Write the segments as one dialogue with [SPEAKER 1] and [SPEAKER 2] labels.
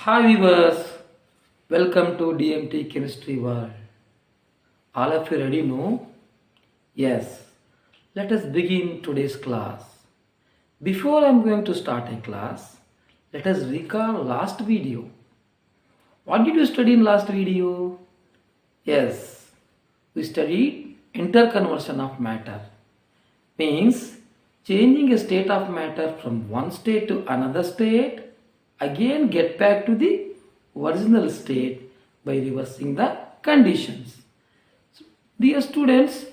[SPEAKER 1] Hi viewers, welcome to DMT Chemistry World. All of you ready know? Yes, let us begin today's class. Before I am going to start a class, let us recall last video. What did you study in last video? Yes, we studied interconversion of matter. Means changing a state of matter from one state to another state, again get back to the original state by reversing the conditions. So, dear students,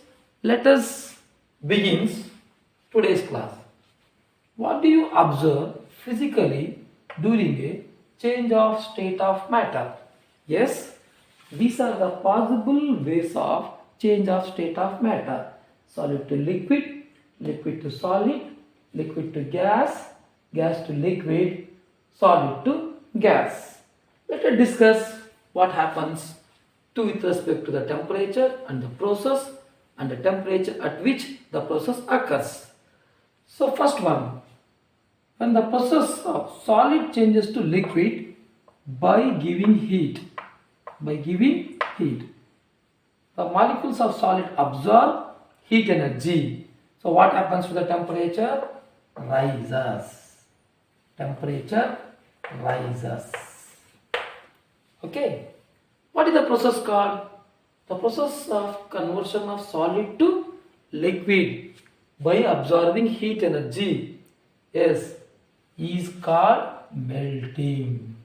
[SPEAKER 1] let us begin today's class. What do you observe physically during a change of state of matter? Yes, these are the possible ways of change of state of matter. Solid to liquid, liquid to solid, liquid to gas, gas to liquid, solid to gas. Let us discuss what happens with respect to the temperature and the process and the temperature at which the process occurs. So first one, when the process of solid changes to liquid by giving heat, the molecules of solid absorb heat energy. So what happens to the temperature? Rises. Temperature rises. Okay. What is the process called? The process of conversion of solid to liquid by absorbing heat energy. Yes, is called melting.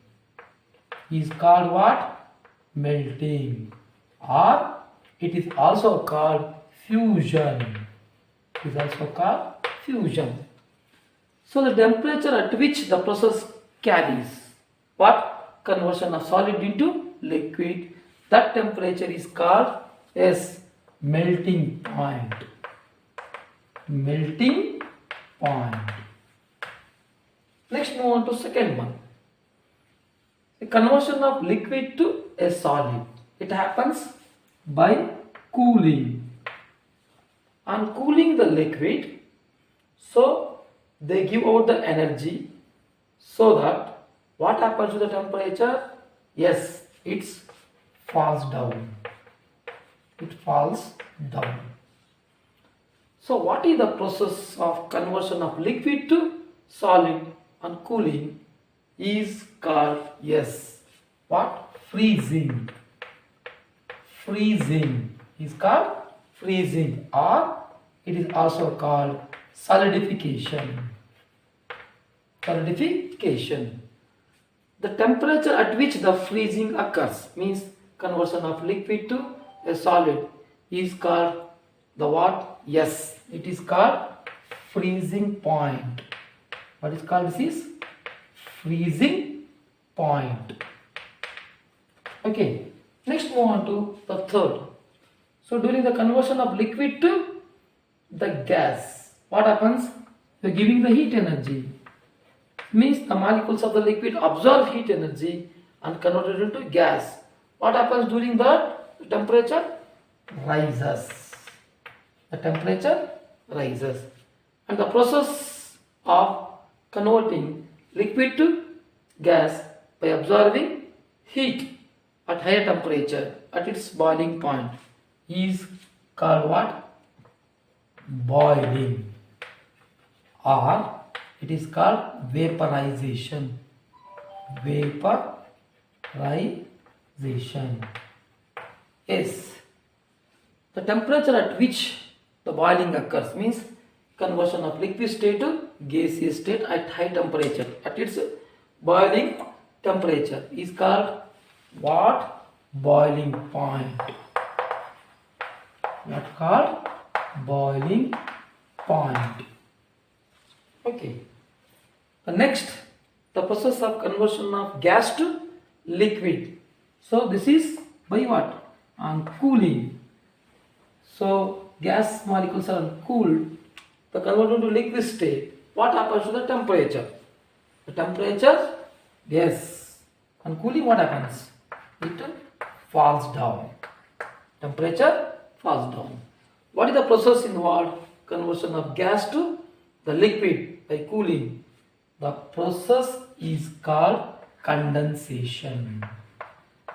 [SPEAKER 1] Is called what? Melting. Or it is also called fusion. It is also called fusion. So the temperature at which the process carries what? Conversion of solid into liquid. That temperature is called as melting point. Melting point. Next move on to second one. The conversion of liquid to a solid. It happens by cooling. On cooling the liquid, so they give out the energy so that what happens to the temperature? Yes, it falls down. It falls down. So what is the process of conversion of liquid to solid on cooling? Is called, yes, what? Freezing. Freezing is called freezing, or it is also called solidification. Solidification. The temperature at which the freezing occurs, means conversion of liquid to a solid, is called the what? Yes, it is called freezing point. What is called this is freezing point. Okay, next move on to the third. So during the conversion of liquid to the gas, what happens? You are giving the heat energy. Means the molecules of the liquid absorb heat energy and convert it into gas. What happens during that? The temperature rises. The temperature rises. And the process of converting liquid to gas by absorbing heat at higher temperature at its boiling point is called what? Boiling, or it is called vaporization. Vaporization. Yes, the temperature at which the boiling occurs, means conversion of liquid state to gaseous state at high temperature at its boiling temperature is called what? Boiling point. What called? Boiling point. Okay. The next, the process of conversion of gas to liquid. So this is by what? On cooling. So gas molecules are cooled. The converted to liquid state. What happens to the temperature? The temperature, yes, on cooling what happens? It falls down. Temperature falls down. What is the process involved? Conversion of gas to the liquid by cooling. The process is called condensation.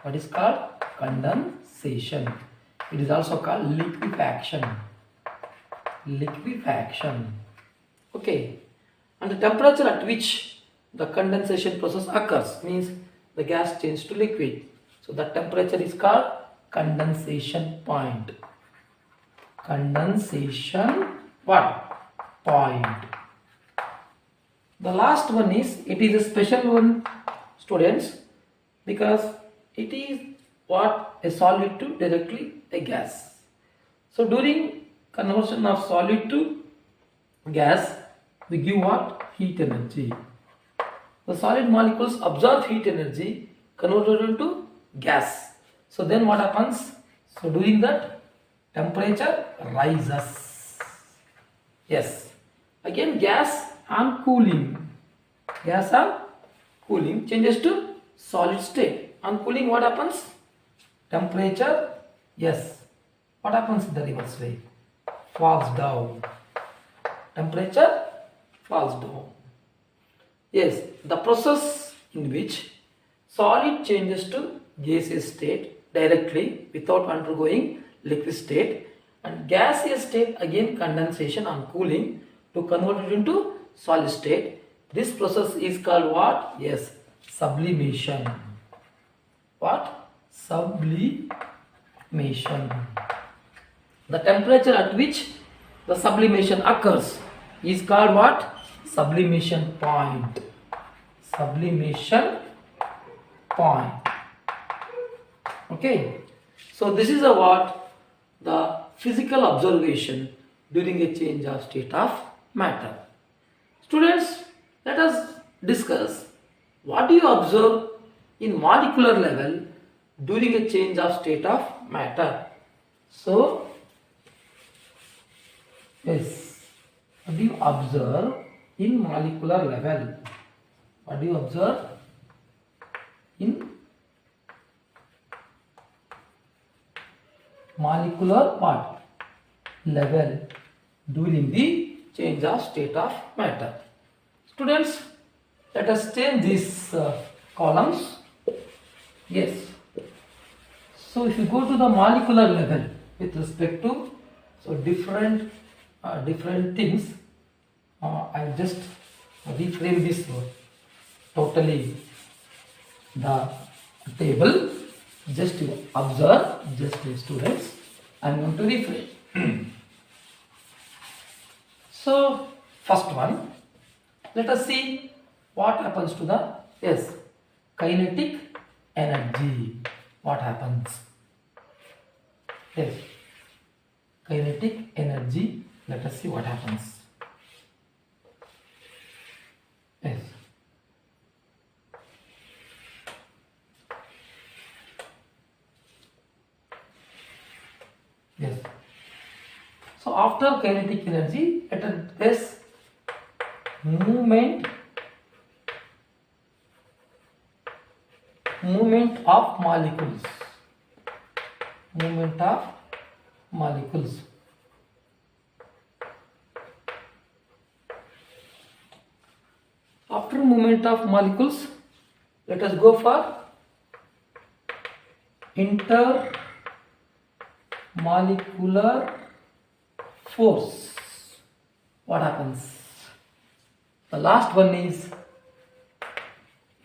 [SPEAKER 1] What is called? Condensation. It is also called liquefaction. Liquefaction. Okay. And the temperature at which the condensation process occurs means the gas changes to liquid. So the temperature is called condensation point. Condensation what? Point. The last one is, it is a special one, students, because it is what? A solid to directly a gas. So during conversion of solid to gas, we give what? Heat energy. The solid molecules absorb heat energy, converted into gas. So then what happens? So during that, temperature rises. Yes. Again, gas and cooling. Gas and cooling changes to solid state. On cooling, what happens? Temperature, yes. What happens in the reverse way? Falls down. Temperature falls down. Yes, the process in which solid changes to gaseous state directly without undergoing liquid state, and gaseous state again condensation and cooling to convert it into solid state. This process is called what? Yes, sublimation. What? Sublimation. The temperature at which the sublimation occurs is called what? Sublimation point. Sublimation point. Okay. So this is a what? The physical observation during a change of state of matter. Students, let us discuss what do you observe in molecular level during a change of state of matter. So, yes, what do you observe in molecular level? What do you observe in molecular what? Level during the change of state of matter. Students, let us change these columns. Yes. So if you go to the molecular level with respect to different things, I just reframe this totally the table. Just to observe, just students, I am going to reframe. So first one, let us see what happens to the kinetic energy. What happens? Yes, kinetic energy. Let us see what happens. Yes. Yes. So after kinetic energy, let us place movement of molecules. Movement of molecules. After movement of molecules, let us go for intermolecular force. What happens? The last one is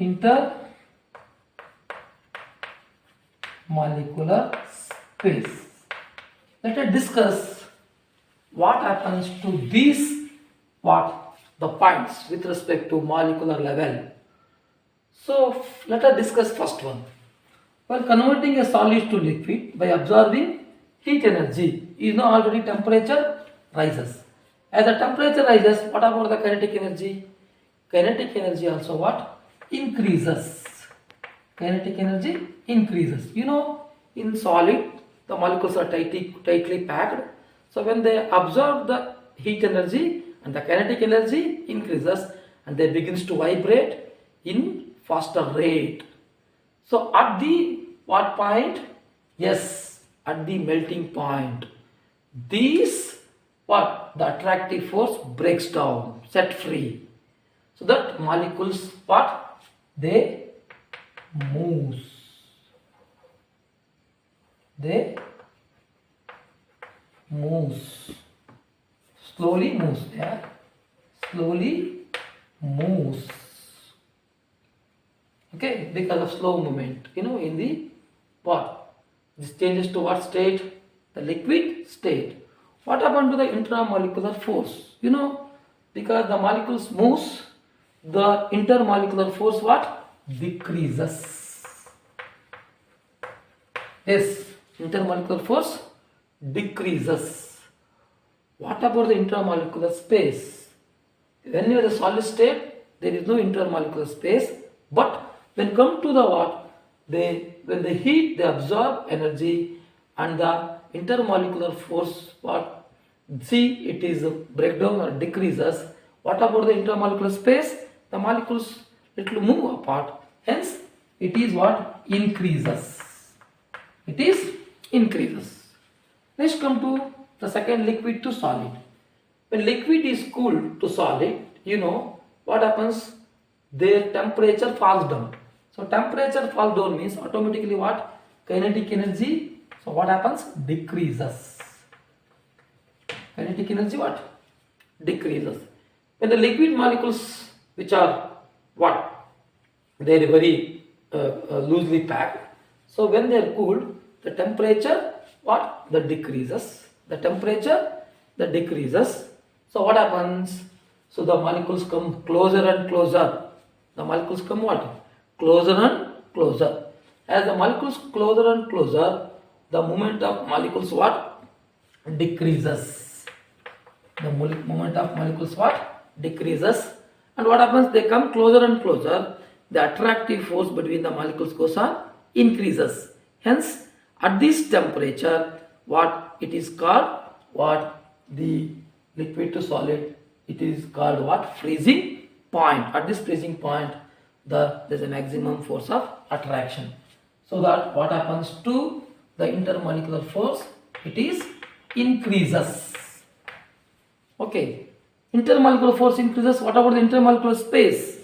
[SPEAKER 1] intermolecular space. Let us discuss what happens to these the points with respect to molecular level. So let us discuss first one. While converting a solid to liquid by absorbing heat energy, you know already temperature rises. As the temperature rises, what about the kinetic energy? Kinetic energy also what? Increases. Kinetic energy increases. You know, in solid, the molecules are tightly packed. So when they absorb the heat energy and the kinetic energy increases and they begins to vibrate in faster rate. So at the what point? Yes, at the melting point. These the attractive force breaks down, set free. So that molecules they moves. They moves. Slowly moves. Yeah. Slowly moves. Okay, because of slow movement. In the what? This changes to what state? The liquid state. What happened to the intramolecular force? Because the molecules moves, the intermolecular force what? Decreases. Yes, intermolecular force decreases. What about the intramolecular space? When you are a solid state, there is no intermolecular space. But when come to the what? When they heat, they absorb energy, and the intermolecular force what? See, it is breakdown or decreases. What about the intermolecular space? The molecules it will move apart. Hence, it is what? Increases. It is increases. Next come to the second, liquid to solid. When liquid is cooled to solid, what happens? Their temperature falls down. So temperature falls down means automatically what? Kinetic energy. So what happens? Decreases. Kinetic energy what? Decreases. When the liquid molecules which are what? They are very loosely packed. So when they are cooled, the temperature what? That decreases. The temperature that decreases. So what happens? So the molecules come closer and closer. The molecules come what? Closer and closer. As the molecules closer and closer, the movement of molecules what? Decreases. The movement of molecules what? Decreases. And what happens? They come closer and closer. The attractive force between the molecules goes on increases. Hence, at this temperature, what it is called? What? The liquid to solid. It is called what? Freezing point. At this freezing point, there is a maximum force of attraction. So that what happens to the intermolecular force? It is increases. Okay. Intermolecular force increases. What about the intermolecular space?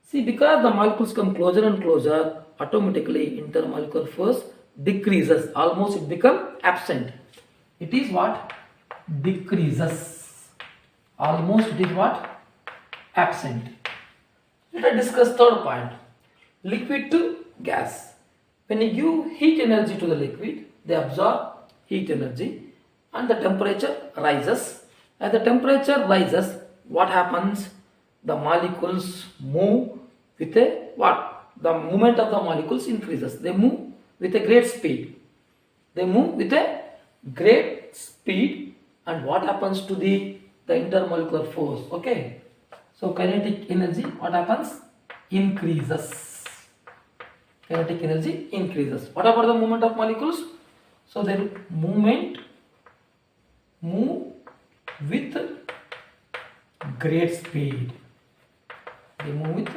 [SPEAKER 1] See, because the molecules come closer and closer, automatically intermolecular force decreases. Almost it become absent. It is what? Decreases. Almost it is what? Absent. Let us discuss third point. Liquid to gas. When you give heat energy to the liquid, they absorb heat energy and the temperature rises. As the temperature rises, what happens? The molecules move with a what? The movement of the molecules increases. They move with a great speed. They move with a great speed, and what happens to the intermolecular force? Okay. So kinetic energy, what happens? Increases. Kinetic energy increases. What about the movement of molecules? So their movement move with great speed. They move with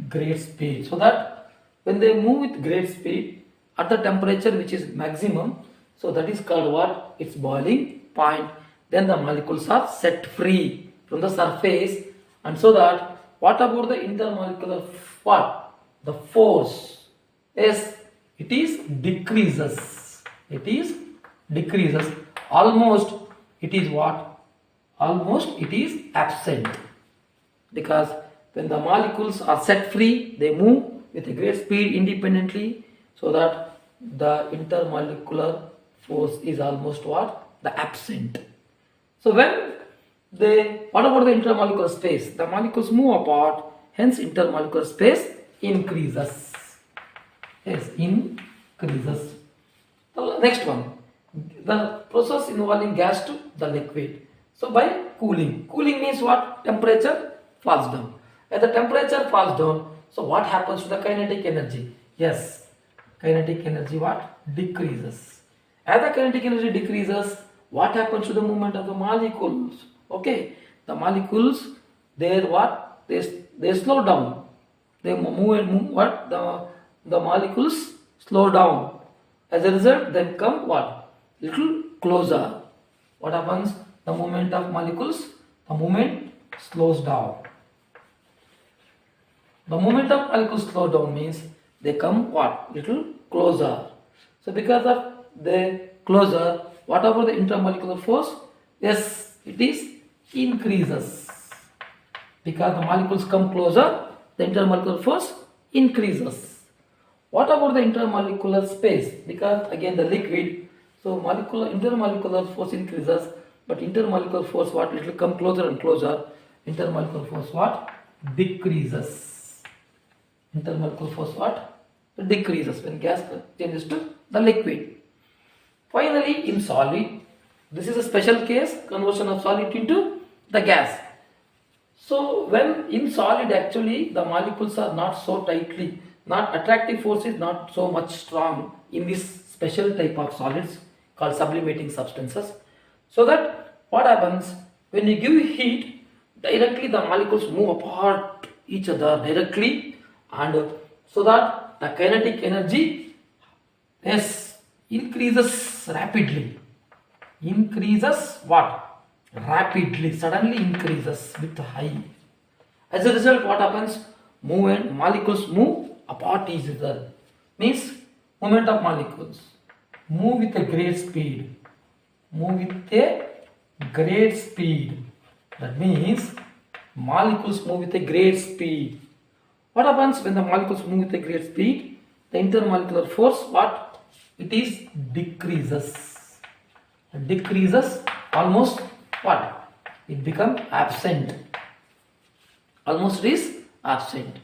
[SPEAKER 1] great speed. So that when they move with great speed at the temperature which is maximum, so that is called what? Its boiling point. Then the molecules are set free from the surface, and so that what about the intermolecular what? The force. Yes, it is decreases. It is decreases. Almost it is what? Almost it is absent. Because when the molecules are set free, they move with a great speed independently, so that the intermolecular force is almost what? The absent. So when what about the intermolecular space? The molecules move apart, hence intermolecular space increases. Yes, increases. The next one, the process involving gas to the liquid. So by cooling. Cooling means what? Temperature falls down. As the temperature falls down, so what happens to the kinetic energy? Yes, kinetic energy what? Decreases. As the kinetic energy decreases, what happens to the movement of the molecules? Okay, the molecules, they what? They slow down. They move and move what? The molecules slow down. As a result, they come what? Little closer. What happens? The movement of molecules, the movement slows down. The movement of molecules slow down means they come what? Little closer. So because of the closer, what about the intermolecular force? Yes, it is increases. Because the molecules come closer, the intermolecular force increases. What about the intermolecular space? Because again the liquid, so intermolecular force increases, but intermolecular force what? It will come closer and closer. Intermolecular force what? Decreases. Intermolecular force what? Decreases when gas changes to the liquid. Finally, in solid, this is a special case, conversion of solid into the gas. So when in solid actually the molecules are not so tightly, not attractive force is not so much strong in this special type of solids called sublimating substances. So that what happens when you give heat, directly the molecules move apart each other directly, and so that the kinetic energy increases rapidly. Increases what? Rapidly, suddenly increases with high. As a result, what happens? Molecules move apart each other. Means movement of molecules. Move with a great speed. Move with a great speed. That means molecules move with a great speed. What happens when the molecules move with a great speed? The intermolecular force, what? It is decreases. Decreases almost what? It becomes absent. Almost is absent.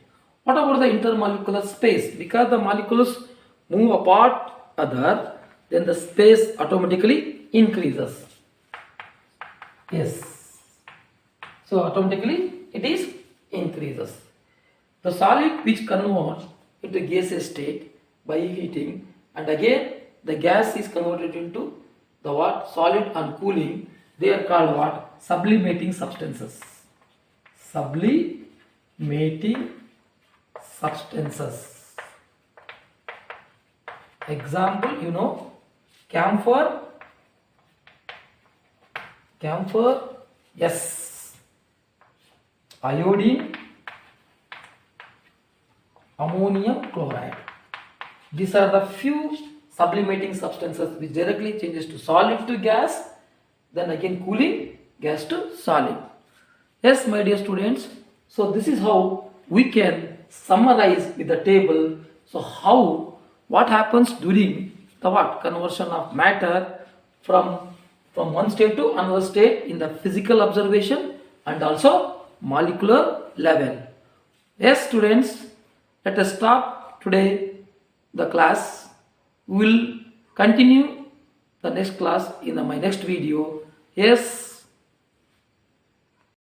[SPEAKER 1] What about the intermolecular space? Because the molecules move apart other, then the space automatically increases. Yes. So automatically it is increases. The solid which converts into gaseous state by heating, and again the gas is converted into the what? Solid on cooling, they are called what? Sublimating substances. Sublimating substances. Example, camphor, yes. Iodine, ammonium chloride. These are the few sublimating substances which directly changes to solid to gas, then again cooling, gas to solid. Yes, my dear students, so this is how we can summarize with the table. So what happens during the what? Conversion of matter from one state to another state in the physical observation and also molecular level. Yes, students, let us stop today the class. We will continue the next class in my next video. Yes.